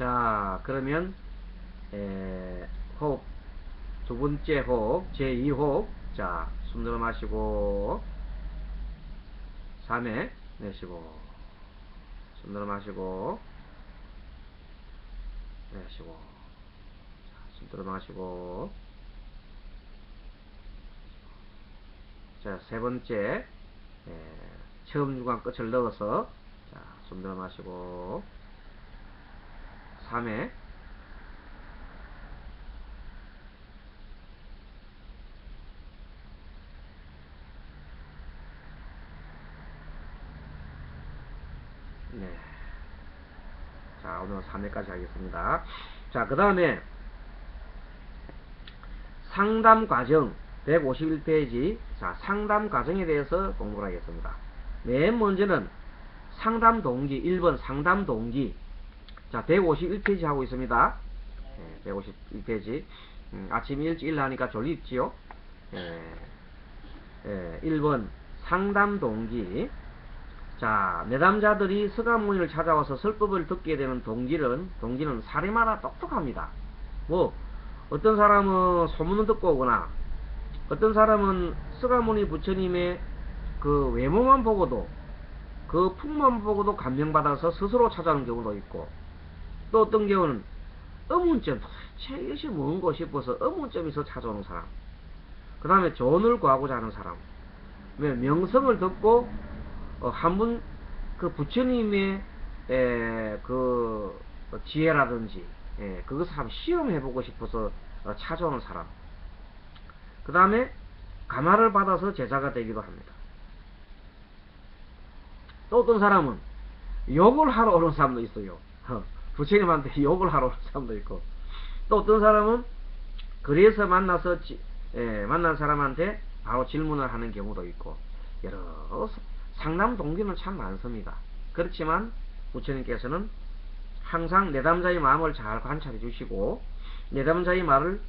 자, 그러면 호흡, 두 번째 호흡, 제2호흡. 자, 숨 들어 마시고 3회 내쉬고, 숨 들어 마시고 내쉬고, 자, 숨 들어 마시고. 자, 세 번째, 처음 중간 끝을 넣어서, 자, 숨 들어 마시고 3회. 네. 자, 오늘 3회까지 하겠습니다. 자, 그 다음에 상담 과정 151페이지. 자, 상담 과정에 대해서 공부를 하겠습니다. 맨 먼저는 상담 동기, 1번 상담 동기. 자, 151페이지 하고 있습니다. 151페이지. 아침 일찍 일하니까 졸립지요? 1번 상담 동기. 자, 내담자들이 서가모니를 찾아와서 설법을 듣게 되는 동기는 사람마다 똑똑합니다. 뭐 어떤 사람은 소문을 듣고 오거나, 어떤 사람은 서가모니 부처님의 그 외모만 보고도, 그 풍만 보고도 감명받아서 스스로 찾아오는 경우도 있고, 또 어떤 경우는 의문점, 도대체 이것이 뭔가 싶어서 의문점에서 찾아오는 사람, 그 다음에 조언을 구하고자 하는 사람, 명성을 듣고 한 분 그 부처님의 그 지혜라든지 그것을 한번 시험해보고 싶어서 찾아오는 사람, 그 다음에 감화를 받아서 제자가 되기도 합니다. 또 어떤 사람은 욕을 하러 오는 사람도 있어요. 부처님한테 욕을 하러 오는 사람도 있고, 또 어떤 사람은 그래서 만난 사람한테 바로 질문을 하는 경우도 있고, 여러 상담 동기는 참 많습니다. 그렇지만 부처님께서는 항상 내담자의 마음을 잘 관찰해 주시고, 내담자의 말을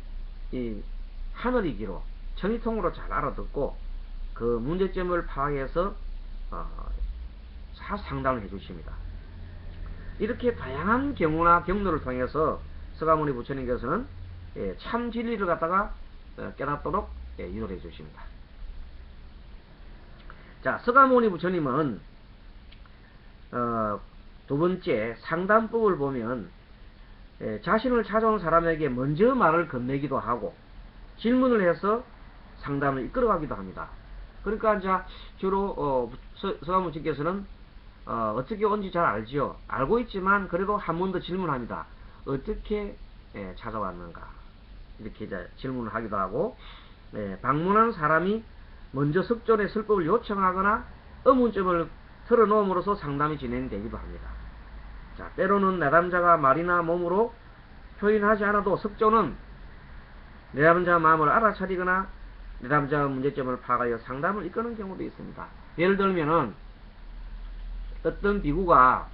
이 하늘이기로 천리통으로 잘 알아듣고 그 문제점을 파악해서 잘 상담을 해 주십니다. 이렇게 다양한 경우나 경로를 통해서 서가모니 부처님께서는 참 진리를 갖다가 깨닫도록 유도해 주십니다. 자, 서가모니 부처님은 두 번째 상담법을 보면 자신을 찾아온 사람에게 먼저 말을 건네기도 하고 질문을 해서 상담을 이끌어가기도 합니다. 그러니까 이제 주로 서가모니 부처님께서는 어떻게 온지 잘 알지요. 알고 있지만 그래도 한 번 더 질문합니다. 어떻게 찾아왔는가, 이렇게 이제 질문을 하기도 하고, 방문한 사람이 먼저 석존의 설법을 요청하거나 의문점을 털어놓음으로써 상담이 진행되기도 합니다. 자, 때로는 내담자가 말이나 몸으로 표현하지 않아도 석존은 내담자 마음을 알아차리거나 내담자의 문제점을 파악하여 상담을 이끄는 경우도 있습니다. 예를 들면은 어떤 비구가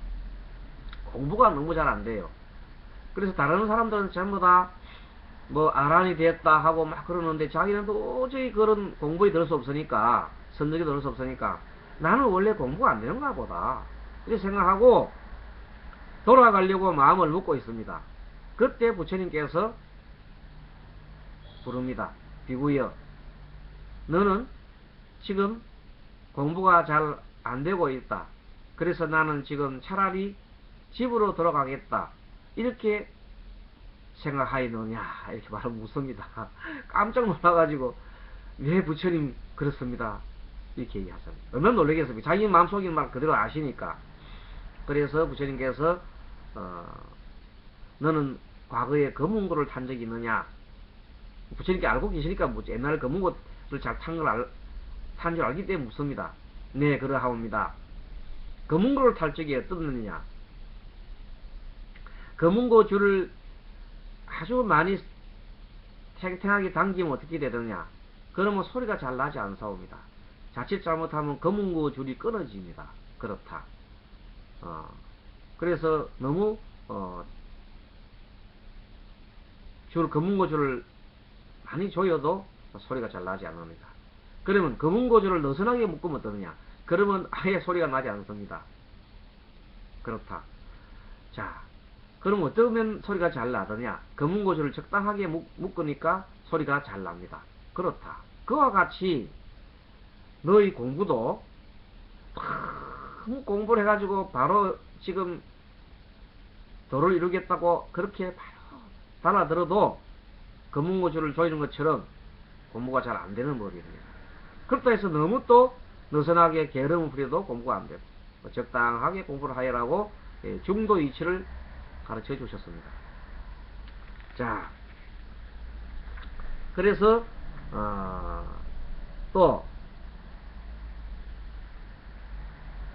공부가 너무 잘 안 돼요. 그래서 다른 사람들은 전부 다 뭐 아란이 됐다 하고 막 그러는데, 자기는 도저히 그런 공부에 들 수 없으니까, 선덕에 들 수 없으니까 나는 원래 공부가 안 되는가 보다 이렇게 생각하고 돌아가려고 마음을 먹고 있습니다. 그때 부처님께서 부릅니다. 비구여, 너는 지금 공부가 잘 안 되고 있다. 그래서 나는 지금 차라리 집으로 돌아가겠다, 이렇게 생각하이느냐, 이렇게 말하면 웃습니다. 깜짝 놀라가지고, 왜 부처님 그렇습니다, 이렇게 얘기하잖아요. 얼마나 놀라겠습니까? 자기 마음속인 말 그대로 아시니까. 그래서 부처님께서 너는 과거에 검은고를 탄 적이 있느냐, 부처님께 알고 계시니까 뭐 옛날 검은고를 잘 탄 줄 알기 때문에 묻습니다. 네, 그러하옵니다. 검은고를 탈 적이 어떻느냐, 검은고 줄을 아주 많이 탱탱하게 당기면 어떻게 되느냐, 그러면 소리가 잘 나지 않사옵니다. 자칫 잘못하면 검은고 줄이 끊어집니다. 그렇다. 그래서 너무 검은고 줄을 많이 조여도 소리가 잘 나지 않습니다. 그러면 검은고 줄을 느슨하게 묶으면 어떠느냐, 그러면 아예 소리가 나지 않습니다. 그렇다. 자, 그럼 어쩌면 소리가 잘 나더냐? 검은고시를 적당하게 묶으니까 소리가 잘 납니다. 그렇다. 그와 같이 너희 공부도 너무 공부를 해가지고 바로 지금 도를 이루겠다고 그렇게 바로 달아들어도 검은고시를 조이는 것처럼 공부가 잘 안 되는 법입니다. 그렇다 해서 너무 또 느슨하게 게으름을 부려도 공부가 안 되고 적당하게 공부를 하여라고 중도 이치를 가르쳐 주셨습니다. 자, 그래서 또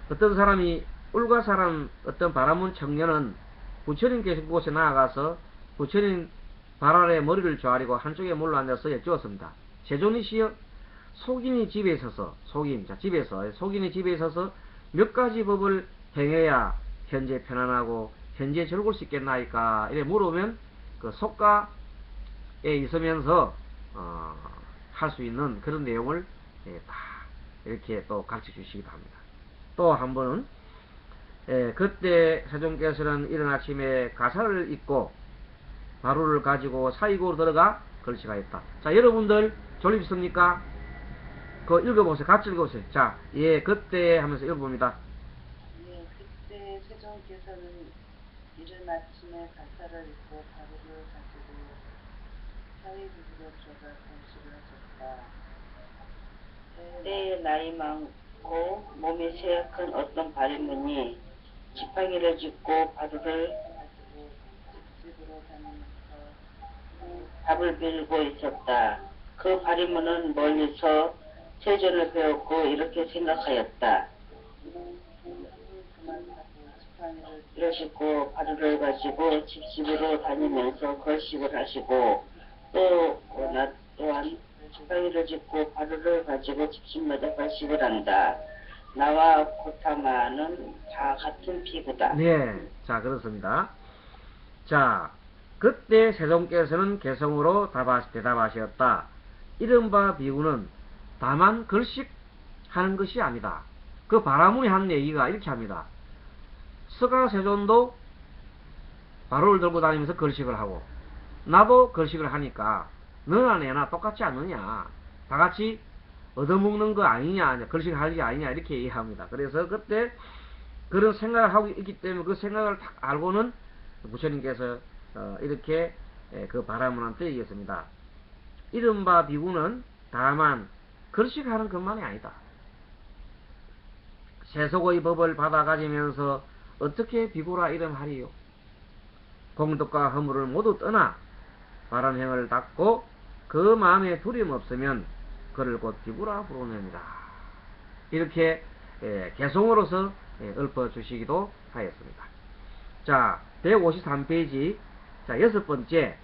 어떤 사람이 울가사람 어떤 바라문 청년은 부처님 계신 곳에 나아가서 부처님 발 아래 머리를 조아리고 한쪽에 몰로 앉아서 여쭈었습니다. 세존이시여, 속인이 집에 있어서 속인이 집에 있어서 몇 가지 법을 행해야 현재 편안하고 현재 즐거울 수 있겠나이까? 이래 물으면 그 속가에 있으면서 할 수 있는 그런 내용을 다 이렇게 또 가르쳐 주시기도 합니다. 또 한 번은 그때 세존께서는 이른 아침에 가사를 입고 바루를 가지고 사이고로 들어가 걸시가했다. 자, 여러분들 졸립습니까? 그거 읽어보세요. 같이 읽어보세요. 자, 예, 그때 하면서 읽어봅니다. 예, 그때 세종께서는 이른 아침에 가사를 입고 바루를 가지고 사이국으로 들어가 건식을 하셨다. 때에 나이 많고 몸이 쇠약한 어떤 바리문이 지팡이를 짚고 바루를 가지고 집집으로 다니면서 밥을 빌고 있었다. 그 바리문은 멀리서 세존을 배웠고 이렇게 생각하였다. 이러시고 바루를 가지고 집집으로 다니면서 걸식을 하시고 또 또한 지팡이를 짚고 바루를 가지고 집집마다 걸식을 한다. 나와 고타마는 다 같은 피구다. 네, 자, 그렇습니다. 자, 그때 세종께서는 개성으로 대답하셨다. 이른바 비구는 다만 걸식하는 것이 아니다. 그 바라문이 한 얘기가 이렇게 합니다. 스가 세존도 바로를 들고 다니면서 걸식을 하고 나도 걸식을 하니까 너나 내나 똑같지 않느냐, 다 같이 얻어먹는 거 아니냐, 걸식을 할 게 아니냐, 이렇게 얘기합니다. 그래서 그때 그런 생각을 하고 있기 때문에 그 생각을 딱 알고는 부처님께서 이렇게 그 바라문한테 얘기했습니다. 이른바 비구는 다만 걸식하는 것만이 아니다. 세속의 법을 받아 가지면서 어떻게 비구라 이름하리요? 공덕과 허물을 모두 떠나 바른 행을 닦고 그 마음에 두려움 없으면 그를 곧 비구라 부르느니라. 이렇게 개송으로서 읊어주시기도 하였습니다. 자, 153페이지. 자, 6번째,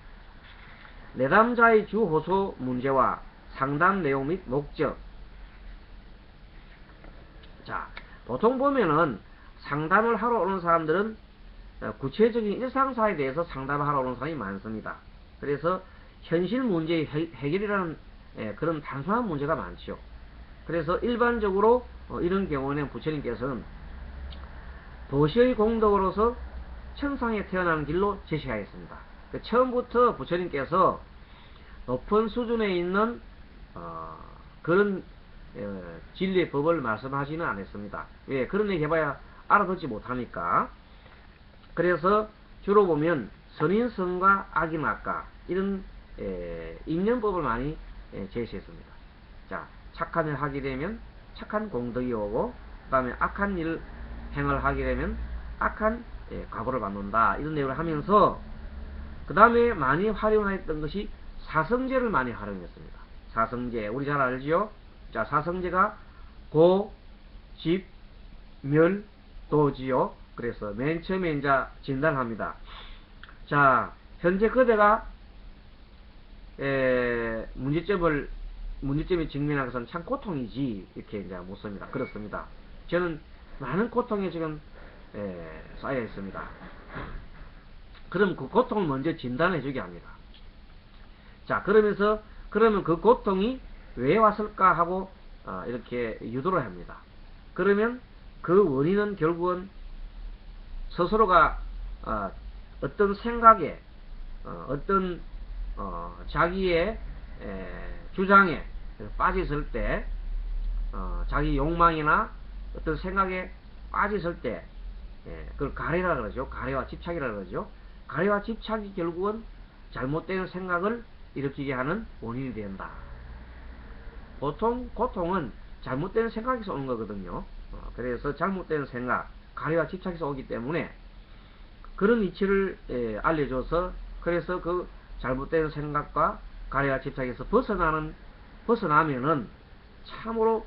내담자의 주호소 문제와 상담 내용 및 목적. 자, 보통 보면은 상담을 하러 오는 사람들은 구체적인 일상사에 대해서 상담을 하러 오는 사람이 많습니다. 그래서 현실 문제의 해결이라는 그런 단순한 문제가 많죠. 그래서 일반적으로 이런 경우에는 부처님께서는 도시의 공덕으로서 천상에 태어나는 길로 제시하였습니다. 처음부터 부처님께서 높은 수준에 있는 그런 진리의 법을 말씀하지는 않았습니다. 왜? 그런 얘기 해봐야 알아듣지 못하니까. 그래서 주로 보면 선인성과 악인악과 이런 인연법을 많이 제시했습니다. 자, 착한 일 하게 되면 착한 공덕이 오고, 그 다음에 악한 일 행을 하게 되면 악한 과보를 받는다, 이런 내용을 하면서 그 다음에 많이 활용했던 것이 사성제를 많이 활용했습니다. 사성제 우리 잘 알지요? 자, 사성제가 고, 집, 멸, 도지요. 그래서 맨 처음에 이제 진단합니다. 자, 현재 그대가 문제점에 직면한 것은 참 고통이지, 이렇게 이제 묻습니다. 그렇습니다. 저는 많은 고통에 지금 쌓여 있습니다. 그럼 그 고통을 먼저 진단해 주게 합니다. 자, 그러면 그 고통이 왜 왔을까 하고 이렇게 유도를 합니다. 그러면 그 원인은 결국은 스스로가 어떤 생각에 어떤 자기의 주장에 빠졌을 때 자기 욕망이나 어떤 생각에 빠졌을 때 그걸 가래라 그러죠. 가래와 집착이라 그러죠. 가래와 집착이 결국은 잘못된 생각을 일으키게 하는 원인이 된다. 보통 고통은 잘못된 생각에서 오는 거거든요. 그래서 잘못된 생각, 가래와 집착에서 오기 때문에 그런 이치를 알려줘서 그래서 그 잘못된 생각과 가래와 집착에서 벗어나면은 참으로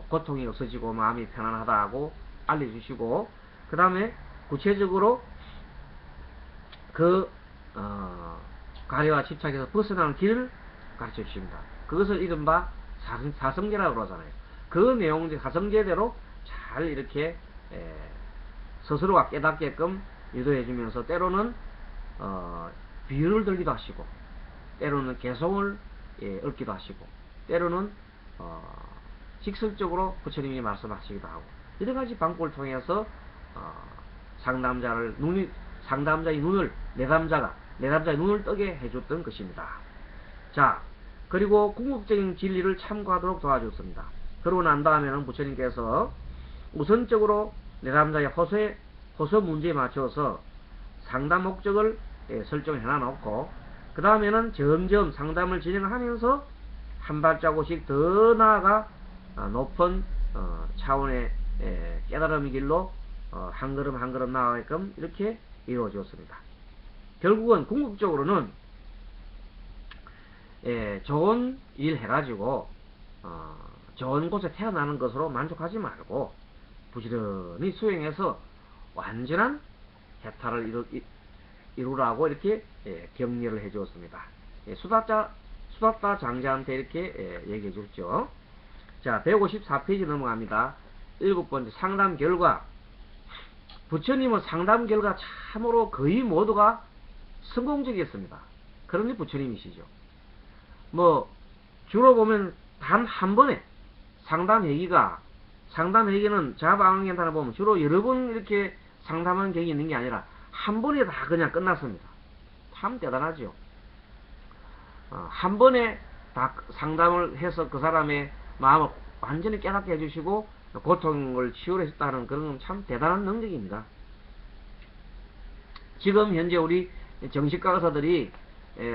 고통이 없어지고 마음이 편안하다고 알려주시고, 그 다음에 구체적으로 그 가래와 집착에서 벗어나는 길을 가르쳐 주십니다. 그것을 이른바 사성제라고 그러잖아요. 그 내용, 사성제대로 잘 이렇게 스스로가 깨닫게끔 유도해 주면서 때로는 비유를 들기도 하시고, 때로는 개성을 읊기도 하시고, 때로는 직설적으로 부처님이 말씀하시기도 하고, 여러가지 방법을 통해서 상담자의 눈을 내담자의 눈을 뜨게 해줬던 것입니다. 자, 그리고 궁극적인 진리를 참고하도록 도와줬습니다. 그러고 난 다음에는 부처님께서 우선적으로 내담자의 호소 문제에 맞춰서 상담 목적을 설정해 놔놓고, 그 다음에는 점점 상담을 진행하면서 한 발자국씩 더 나아가 높은 차원의 깨달음의 길로 한 걸음 한 걸음 나아가게끔 이렇게 이루어졌습니다. 결국은 궁극적으로는 좋은 일 해가지고 좋은 곳에 태어나는 것으로 만족하지 말고 부지런히 수행해서 완전한 해탈을 이루라고 이렇게 격려를 해주었습니다. 수다타 장자한테 이렇게 얘기해 줬죠. 자, 154페이지 넘어갑니다. 7번째, 상담 결과. 부처님은 상담 결과 참으로 거의 모두가 성공적이었습니다. 그러니 부처님이시죠. 뭐 주로 보면 단 한 번에 상담 회기는 자바앙gen단을 보면 주로 여러 번 이렇게 상담한 경이 있는 게 아니라 한 번에 다 그냥 끝났습니다. 참 대단하죠. 한 번에 다 상담을 해서 그 사람의 마음을 완전히 깨닫게 해주시고 고통을 치유했다는 그런 참 대단한 능력입니다. 지금 현재 우리 정신과 의사들이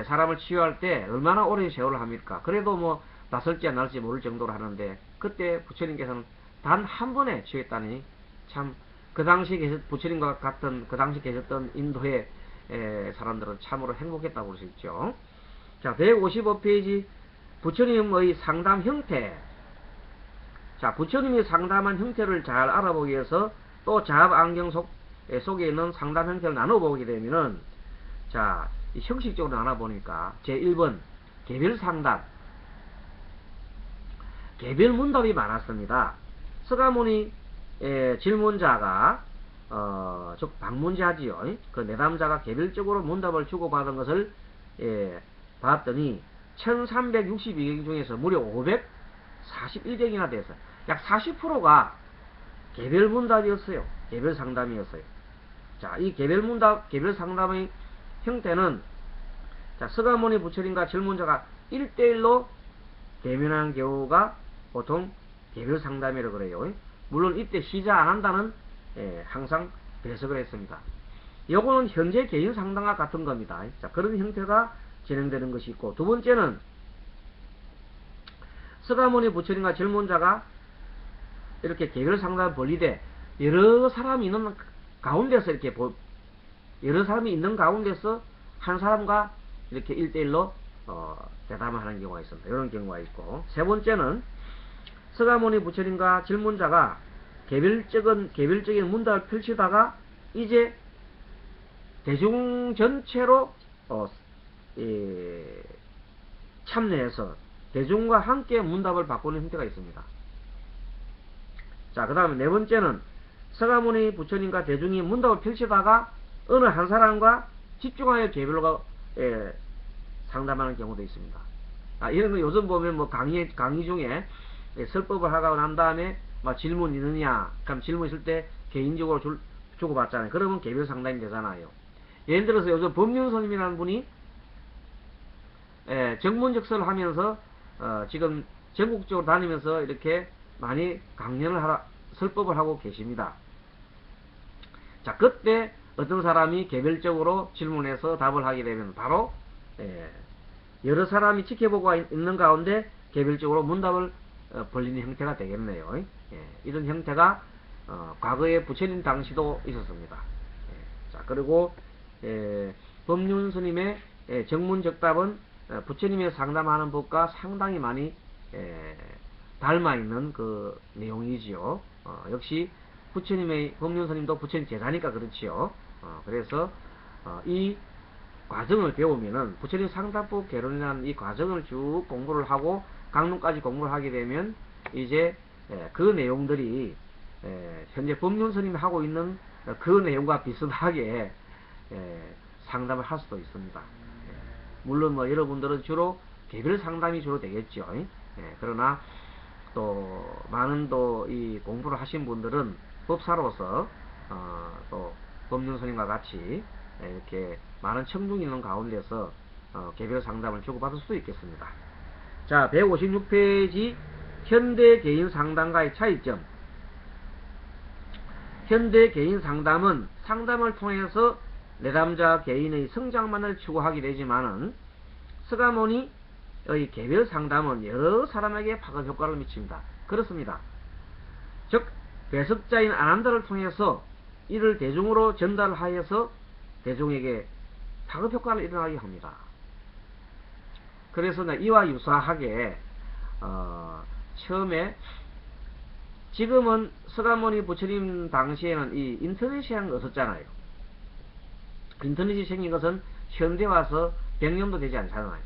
사람을 치유할 때 얼마나 오랜 세월을 합니까? 그래도 뭐 낯설지 안 날지 모를 정도로 하는데, 그때 부처님께서는 단 한 번에 치유했다니 참 그 당시 부처님과 같은 그 당시 계셨던 인도의 사람들은 참으로 행복했다고 볼 수 있죠. 자, 155페이지 부처님의 상담 형태. 자, 부처님이 상담한 형태를 잘 알아보기 위해서 또 자압안경 속에 있는 상담 형태를 나눠보게 되면은, 자, 형식적으로 나눠보니까 제1번 개별 상담, 개별 문답이 많았습니다. 서가모니 질문자가 즉 방문자지요. 그 내담자가 개별적으로 문답을 주고받은 것을 봤더니 1362경 중에서 무려 541경이나 돼서 약 40%가 개별 문답이었어요. 개별 상담이었어요. 자, 이 개별 문답, 개별 상담의 형태는, 자, 서가모니 부처님과 질문자가 1대1로 대면한 경우가 보통 개별 상담이라고 그래요. 물론 이때 시자 안 한다는 항상 배석을 했습니다. 요거는 현재 개인 상담과 같은 겁니다. 자, 그런 형태가 진행되는 것이 있고, 두 번째는 서가모니 부처님과 질문자가 이렇게 개별 상담을 벌리되 여러 사람이 있는 가운데서 여러 사람이 있는 가운데서 한 사람과 이렇게 1대1로 대담을 하는 경우가 있습니다. 이런 경우가 있고, 세 번째는 서가모니 부처님과 질문자가 개별적인 문답을 펼치다가 이제 대중 전체로 참여해서 대중과 함께 문답을 바꾸는 형태가 있습니다. 자, 그 다음에 네 번째는 서가모니 부처님과 대중이 문답을 펼치다가 어느 한 사람과 집중하여 개별로 상담하는 경우도 있습니다. 이런 거 요즘 보면 뭐 강의 중에 설법을 하고 난 다음에 막 질문 있느냐, 그럼 질문 있을 때 개인적으로 주고받잖아요. 그러면 개별 상담이 되잖아요. 예를 들어서 요즘 법륜스님이라는 분이 정문적설을 하면서 지금 전국적으로 다니면서 이렇게 많이 강연을 설법을 하고 계십니다. 자, 그때 어떤 사람이 개별적으로 질문해서 답을 하게 되면 바로 여러 사람이 지켜보고 있는 가운데 개별적으로 문답을 벌리는 형태가 되겠네요. 이런 형태가 과거에 부처님 당시도 있었습니다. 자, 그리고 법륜스님의 정문적답은 부처님의 상담하는 법과 상당히 많이 닮아있는 그 내용이지요. 역시 부처님의 법륜스님도 부처님 제자니까 그렇지요. 그래서 이 과정을 배우면은 부처님 상담법 개론이라는 이 과정을 쭉 공부를 하고 강론까지 공부를 하게 되면 이제 그 내용들이 현재 법륜스님이 하고 있는 그 내용과 비슷하게 상담을 할 수도 있습니다. 물론 뭐 여러분들은 주로 개별 상담이 주로 되겠죠. 그러나 또 많은 또 이 공부를 하신 분들은 법사로서 또 법륜스님과 같이 이렇게 많은 청중이 있는 가운데서 개별 상담을 주고받을 수도 있겠습니다. 자, 156페이지 현대 개인 상담과의 차이점. 현대 개인 상담은 상담을 통해서 내담자 개인의 성장만을 추구하게 되지만은 스가모니의 개별 상담은 여러 사람에게 파급 효과를 미칩니다. 그렇습니다. 즉 배석자인 아난다를 통해서 이를 대중으로 전달하여서 대중에게 파급 효과를 일어나게 합니다. 그래서 이와 유사하게 처음에 지금은 스가모니 부처님 당시에는 이 인터넷이라는 게 없었잖아요. 인터넷이 생긴 것은 현대 와서 100년도 되지 않잖아요.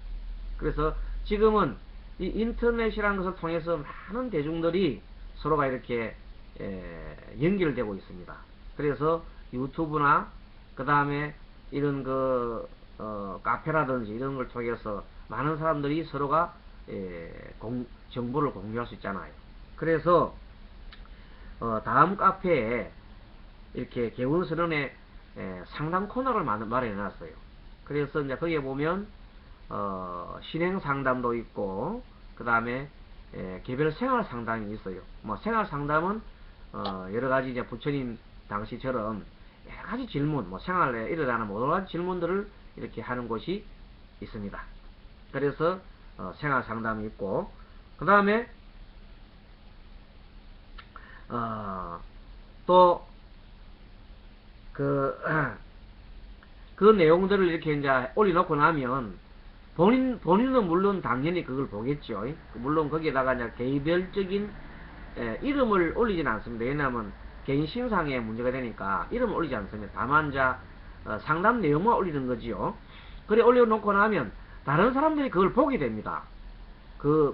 그래서 지금은 이 인터넷이라는 것을 통해서 많은 대중들이 서로가 이렇게 연결되고 있습니다. 그래서 유튜브나 그 다음에 이런 카페라든지 이런 걸 통해서 많은 사람들이 서로가 정보를 공유할 수 있잖아요. 그래서 다음 카페에 이렇게 개운선언에 상담 코너를 마련해 놨어요. 그래서 이제 거기에 보면 신행 상담도 있고 그 다음에 개별 생활 상담이 있어요. 뭐 생활 상담은 여러 가지 이제 부처님 당시처럼 여러 가지 질문, 뭐 생활에 일어나는 모든 가지 질문들을 이렇게 하는 곳이 있습니다. 그래서 생활 상담이 있고 그 다음에 또 그 내용들을 이렇게 이제 올려놓고 나면 본인은 물론 당연히 그걸 보겠죠. 물론 거기에다가 이제 개별적인 이름을 올리지는 않습니다. 왜냐하면 개인 신상에 문제가 되니까 이름을 올리지 않습니다. 다만 이제 상담 내용만 올리는 거지요. 그래 올려놓고 나면 다른 사람들이 그걸 보게 됩니다.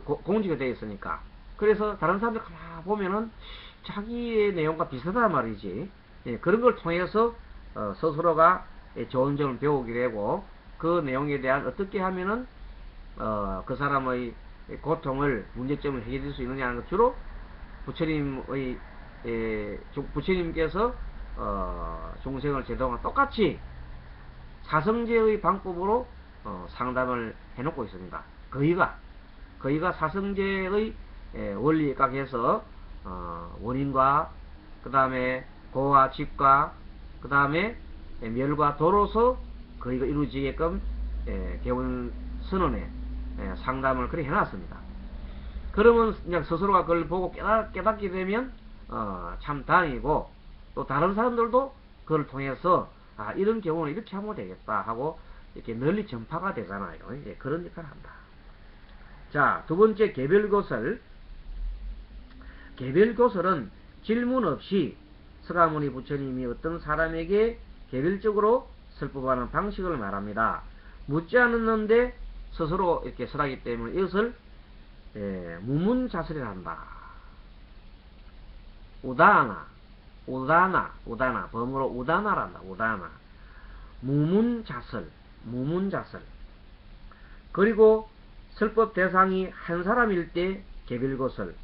공지가 되어 있으니까. 그래서 다른 사람들이 가만 보면은 자기의 내용과 비슷하단 말이지. 그런 걸 통해서 스스로가 좋은 점을 배우게 되고 그 내용에 대한 어떻게 하면은 그 사람의 고통을 문제점을 해결할 수 있느냐는 것 주로 부처님께서 중생을 제도와 똑같이 사성제의 방법으로 상담을 해놓고 있습니다. 거의가 사성제의 원리에 각해서 원인과 그 다음에 고와 직과 그 다음에 멸과 도로서 거의가 이루어지게끔 개원 선언에 상담을 그렇게 해놨습니다. 그러면 그냥 스스로가 그걸 보고 깨닫게 되면 참 다행이고 또 다른 사람들도 그걸 통해서 이런 경우는 이렇게 하면 되겠다 하고 이렇게 널리 전파가 되잖아요. 그런 역할을 한다. 자, 두 번째 개별교설. 개별교설은 질문 없이 스가모니 부처님이 어떤 사람에게 개별적으로 설법하는 방식을 말합니다. 묻지 않았는데 스스로 이렇게 설하기 때문에 이것을 무문자설이라 한다. 우다나 범어로 우다나란다. 우다나 무문자설. 그리고 설법 대상이 한 사람일 때 개별교설,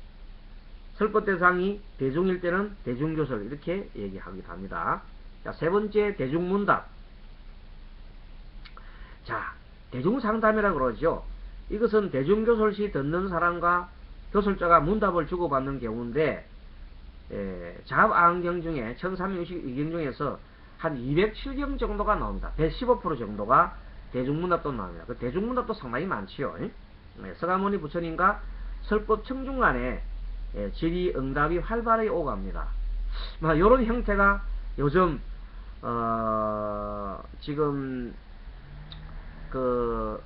설법 대상이 대중일 때는 대중교설 이렇게 얘기하기도 합니다. 자, 세 번째 대중문답. 자, 대중상담이라고 그러죠. 이것은 대중교설시 듣는 사람과 교설자가 문답을 주고받는 경우인데, 잡안경 중에 1362경 중에서 한 207경 정도가 나옵니다. 115% 정도가 대중문답도 나옵니다. 그 대중문답도 상당히 많지요. 서가모니 부처님과 설법 청중 간에 질의응답이 활발하게 오갑니다. 이런 형태가 요즘 지금 그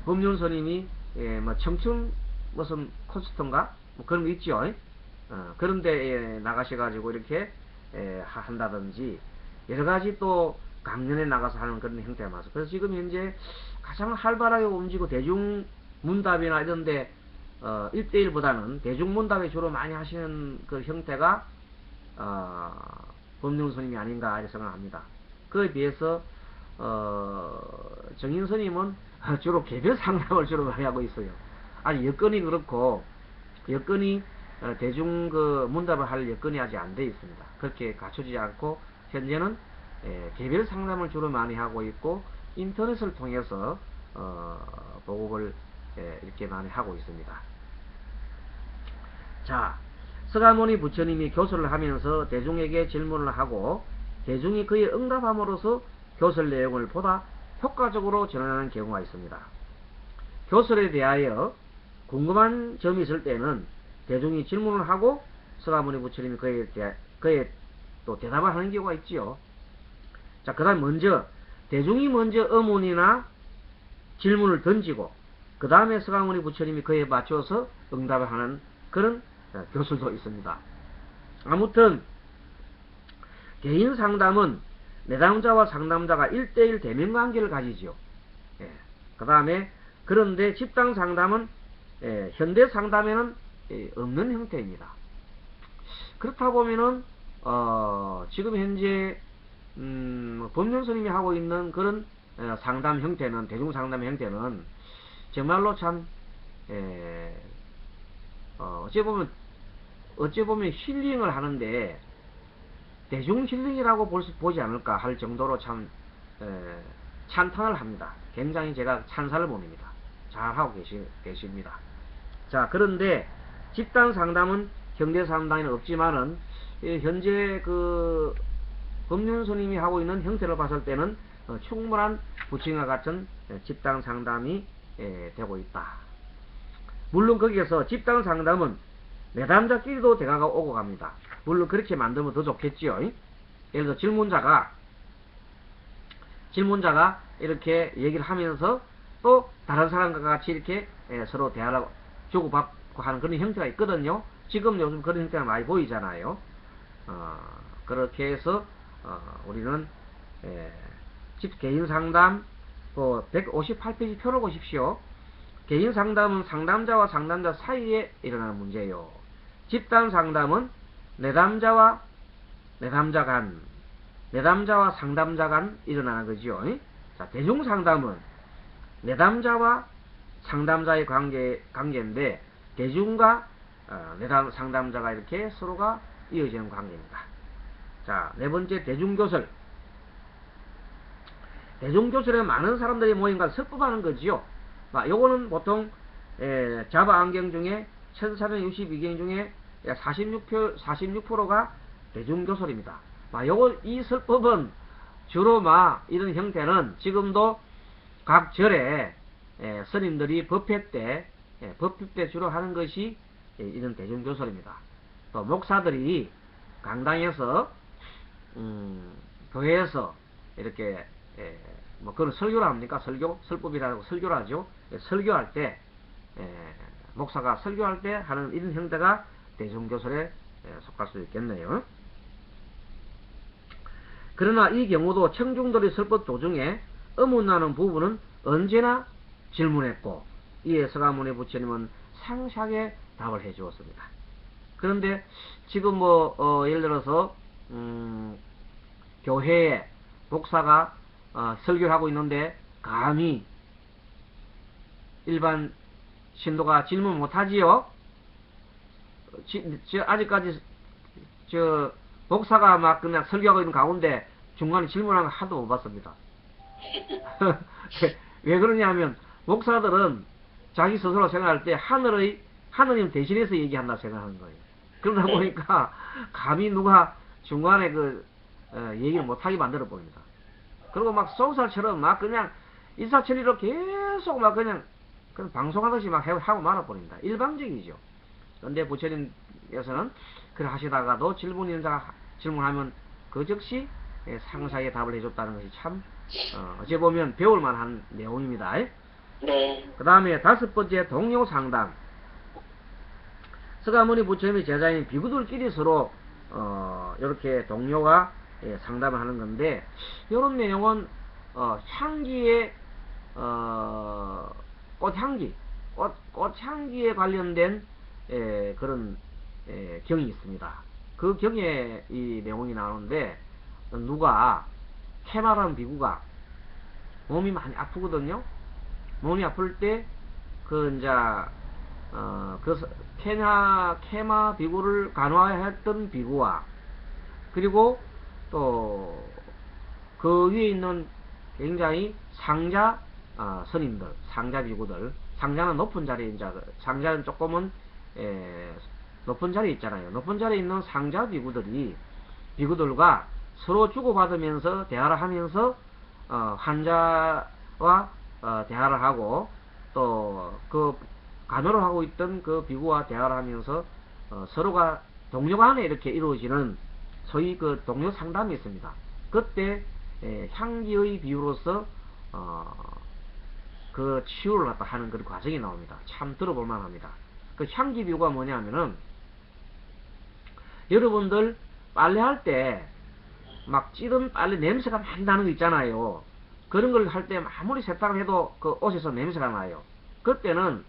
법륜 스님이 청춘 무슨 콘서트인가 그런 거 있죠. 그런데 나가셔가지고 이렇게 한다든지 여러 가지 또 강연에 나가서 하는 그런 형태가 많아서, 그래서 지금 현재 가장 활발하게 움직이고 대중 문답이나 이런데 1대1보다는 대중 문답에 주로 많이 하시는 그 형태가 법륜 스님이 아닌가 이렇게 생각합니다. 그에 비해서 정인 스님은 주로 개별 상담을 주로 많이 하고 있어요. 아니 여건이 그렇고, 여건이 대중 그 문답을 할 여건이 아직 안 돼 있습니다. 그렇게 갖춰지지 않고 현재는 개별 상담을 주로 많이 하고 있고, 인터넷을 통해서 보급을 이렇게 많이 하고 있습니다. 자, 서가모니 부처님이 교설을 하면서 대중에게 질문을 하고 대중이 그에 응답함으로써 교설 내용을 보다 효과적으로 전환하는 경우가 있습니다. 교설에 대하여 궁금한 점이 있을 때는 대중이 질문을 하고 서가모니 부처님이 그에 또 대답을 하는 경우가 있지요. 자, 그 다음 대중이 먼저 의문이나 질문을 던지고 그 다음에 서가모니 부처님이 그에 맞춰서 응답을 하는 그런 교설도 있습니다. 아무튼 개인 상담은 내담자와 상담자가 1대1 대면관계를 가지죠. 그 다음에 그런데 집단 상담은 현대 상담에는 없는 형태입니다. 그렇다 보면은 지금 현재 법륜 스님이 하고 있는 그런 상담 형태는, 대중 상담 형태는 정말로 참 어찌 보면 힐링을 하는데 대중 힐링이라고 보지 않을까 할 정도로 참 찬탄을 합니다. 굉장히 제가 찬사를 보냅니다. 잘하고 계십니다. 자, 그런데 집단 상담은 현대 상담에는 없지만은 현재 그 법륜 스님이 하고 있는 형태를 봤을 때는 충분한 부처님과 같은 집단 상담이 되고 있다. 물론 거기에서 집단 상담은 내담자끼리도 대화가 오고 갑니다. 물론 그렇게 만들면 더 좋겠지요. 예를 들어 질문자가 이렇게 얘기를 하면서 또 다른 사람과 같이 이렇게 서로 대화를 주고받고 하는 그런 형태가 있거든요. 지금 요즘 그런 형태가 많이 보이잖아요. 그렇게 해서 우리는 개인 상담 158페이지 표를 보십시오. 개인 상담은 상담자와 상담자 사이에 일어나는 문제예요. 집단 상담은 내담자와 상담자 간 일어나는 거지요. 자, 대중 상담은 내담자와 상담자의 관계인데 대중과 상담자가 이렇게 서로가 이어지는 관계입니다. 자, 네 번째 대중교설. 대중교설에 많은 사람들이 모임과 설법하는 거지요. 요거는 보통 자바안경 중에 1462경 중에 46%가 대중교설입니다. 이 설법은 주로 이런 형태는 지금도 각 절에 스님들이 법회 때 주로 하는 것이 이런 대중교설입니다. 또 목사들이 강당에서 교회에서 이렇게 그런 설교를 합니까? 설법이라고 설교를 하죠. 설교할 때 목사가 설교할 때 하는 이런 형태가 대중교설에 속할 수 있겠네요. 그러나 이 경우도 청중들의 설법 도중에 의문나는 부분은 언제나 질문했고 이에 서가모니 부처님은 상세하게 답을 해 주었습니다. 그런데 지금 예를 들어서 교회에 목사가 설교를 하고 있는데 감히 일반 신도가 질문 못하지요. 아직까지 목사가 그냥 설교하고 있는 가운데 중간에 질문하는 거 하도 못 봤습니다. 왜 그러냐면 목사들은 자기 스스로 생각할 때 하느님 대신해서 얘기한다 생각하는 거예요. 그러다 네. 보니까 감히 누가 중간에 얘기를 못하게 만들어 버립니다. 그리고 막 쏘살처럼 막 그냥 일사천리로 계속 막 그냥 방송하듯이 막 하고 말아버립니다. 일방적이죠. 그런데 부처님께서는 그래 하시다가도 질문인 자가 질문하면 그 즉시 상사에 답을 해줬다는 것이 참 어찌 보면 배울 만한 내용입니다. 네. 그 다음에 5번째 동료 상담. 서가모니 부처님의 제자인 비구들끼리 서로 이렇게 동료가 상담을 하는 건데, 이런 내용은 향기의 꽃향기에 관련된 그런 경이 있습니다. 그 경에 이 내용이 나오는데, 누가 캐마라는 비구가 몸이 많이 아프거든요. 몸이 아플 때 그래서 케마 비구를 간화했던 비구와, 그리고 또 그 위에 있는 굉장히 상자 스님들, 상자 비구들, 상자는 높은 자리에 이제 상자는 조금은 높은 자리에 있잖아요. 높은 자리에 있는 상자 비구들과 서로 주고받으면서 대화를 하면서 환자와 대화를 하고, 또 그 간호를 하고 있던 그 비구와 대화를 하면서 서로가 동료 간에 이렇게 이루어지는 소위 그 동료 상담이 있습니다. 그때 향기의 비유로서 그 치유를 갖다 하는 그런 과정이 나옵니다. 참 들어볼 만합니다. 그 향기 비유가 뭐냐면은, 여러분들 빨래할 때 막 찌든 빨래 냄새가 많이 나는 거 있잖아요. 그런 걸 할 때 아무리 세탁을 해도 그 옷에서 냄새가 나요. 그때는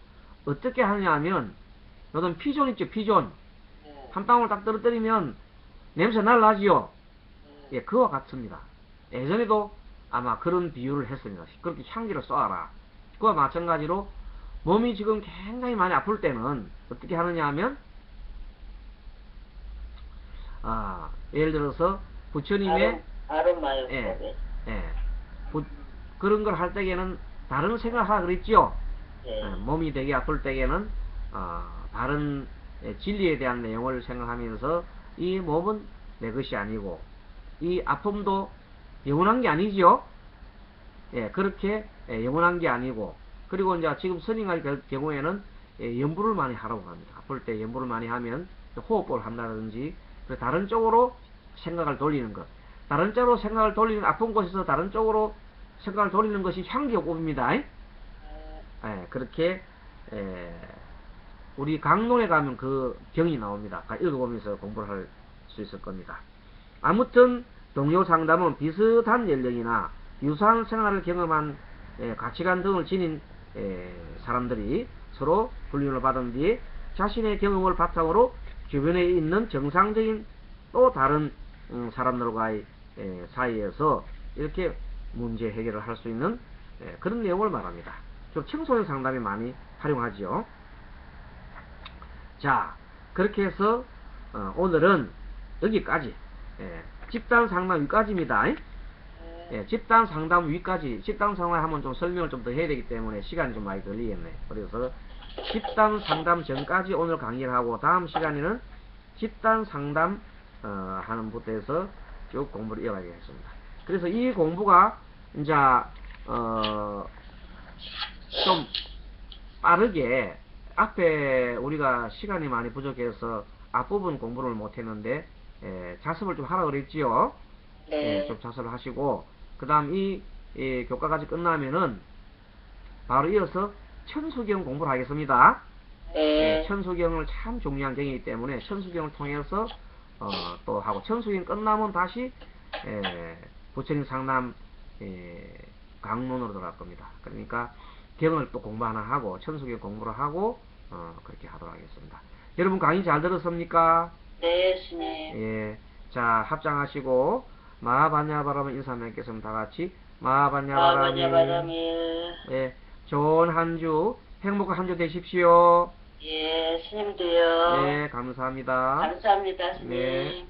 어떻게 하느냐 하면, 요즘 피존 있죠, 피존. 한 방울 딱 떨어뜨리면 냄새 날라지요. 예, 그와 같습니다. 예전에도 아마 그런 비유를 했습니다. 그렇게 향기를 쏘아라. 그와 마찬가지로 몸이 지금 굉장히 많이 아플 때는 어떻게 하느냐 하면, 예를 들어서 부처님의 아로마요. 예, 그런 걸 할 때에는 다른 생각을 하라 그랬죠. 몸이 되게 아플 때에는 다른 진리에 대한 내용을 생각하면서, 이 몸은 내 것이 아니고 이 아픔도 영원한 게 아니죠. 그렇게 영원한 게 아니고, 그리고 이제 지금 스님의 경우에는 연부를 많이 하라고 합니다. 아플 때 연부를 많이 하면 호흡을 한다든지, 다른 쪽으로 생각을 돌리는 것, 다른 쪽으로 생각을 돌리는, 아픈 곳에서 다른 쪽으로 생각을 돌리는 것이 향기호흡입니다. 그렇게 우리 강론에 가면 그 경이 나옵니다. 읽어보면서 공부를 할 수 있을 겁니다. 아무튼 동료 상담은 비슷한 연령이나 유사한 생활을 경험한 가치관 등을 지닌 사람들이 서로 훈련을 받은 뒤에 자신의 경험을 바탕으로 주변에 있는 정상적인 또 다른 사람들과의 사이에서 이렇게 문제 해결을 할 수 있는 그런 내용을 말합니다. 좀 청소년 상담에 많이 활용하지요. 자, 그렇게 해서 오늘은 여기까지, 집단 상담 위까지입니다. 집단 상담 위까지, 집단 상담 하면 좀 설명을 좀 더 해야 되기 때문에 시간이 좀 많이 걸리겠네. 그래서 집단 상담 전까지 오늘 강의를 하고, 다음 시간에는 집단 상담 하는 부터에서 쭉 공부를 이어가겠습니다. 그래서 이 공부가 이제 좀 빠르게, 앞에 우리가 시간이 많이 부족해서 앞부분 공부를 못했는데 자습을 좀 하라 그랬지요. 좀 자습을 하시고, 그 다음 이 교과까지 끝나면은 바로 이어서 천수경 공부를 하겠습니다. 천수경을 참 중요한 경이기 때문에 천수경을 통해서 또 하고, 천수경 끝나면 다시 부처님 상담 강론으로 들어갈 겁니다. 그러니까 경을 또 공부 하나 하고 천수경 공부를 하고 그렇게 하도록 하겠습니다. 여러분 강의 잘 들었습니까? 네, 스님. 예. 자, 합장하시고 마하반야바라밀 인사 맺겠습니다. 다 같이 마하반야바라밀. 마바냐바라밀. 예. 좋은 한 주, 행복한 한 주 되십시오. 예, 스님도요. 예, 감사합니다. 감사합니다, 스님. 네.